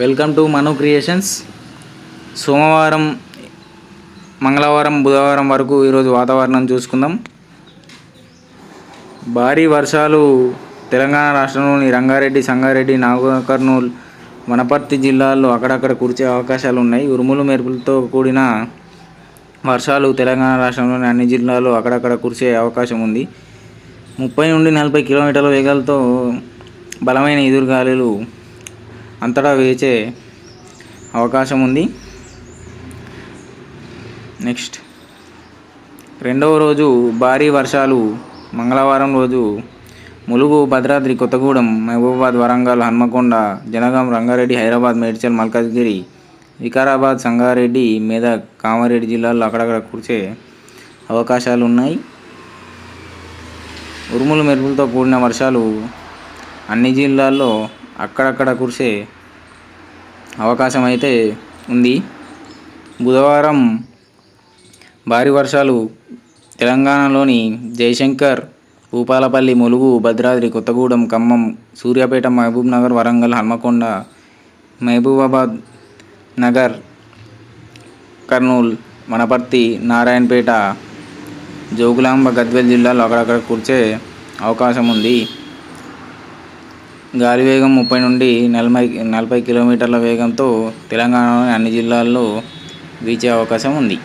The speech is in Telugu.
Welcome to Manu creations. సోమవారం, మంగళవారం, బుధవారం వరకు ఈరోజు వాతావరణం చూసుకుందాం. భారీ వర్షాలు తెలంగాణ రాష్ట్రంలోని రంగారెడ్డి, సంగారెడ్డి, నాగర్ కర్నూల్, వనపర్తి జిల్లాల్లో అక్కడక్కడ కురిసే అవకాశాలు ఉన్నాయి. ఉరుములు మెరుపులతో కూడిన వర్షాలు తెలంగాణ రాష్ట్రంలోని అన్ని జిల్లాల్లో అక్కడక్కడ కురిసే అవకాశం ఉంది. 30 నుండి 40 కిలోమీటర్ల వేగాలతో బలమైన ఎదురుగాలులు అంతటా వీచే అవకాశం ఉంది. నెక్స్ట్ రెండవ రోజు భారీ వర్షాలు మంగళవారం రోజు ములుగు, భద్రాద్రి కొత్తగూడెం, మహబూబాబాద్, వరంగల్, హన్మకొండ, జనగాం, రంగారెడ్డి, హైదరాబాద్, మేడ్చల్, మల్కాజ్గిరి, వికారాబాద్, సంగారెడ్డి, మెదక్, కామారెడ్డి జిల్లాల్లో అక్కడక్కడ కురిసే అవకాశాలు ఉన్నాయి. ఉరుములు మెరుపులతో కూడిన వర్షాలు అన్ని జిల్లాల్లో అక్కడక్కడ కురిసే అవకాశం అయితే ఉంది. బుధవారం భారీ వర్షాలు తెలంగాణలోని జయశంకర్, భూపాలపల్లి, ములుగు, భద్రాద్రి కొత్తగూడెం, ఖమ్మం, సూర్యాపేట, మహబూబ్ నగర్, వరంగల్, హన్మకొండ, మహబూబాబాద్ నగర్, కర్నూల్, వనపర్తి, నారాయణపేట, జోగులాంబ, గద్వాల్ జిల్లాలో అక్కడక్కడ కురిసే అవకాశం ఉంది. గాలి వేగం 30 నుండి 40 కిలోమీటర్ల వేగంతో తెలంగాణలోని అన్ని జిల్లాల్లో వీచే అవకాశం ఉంది.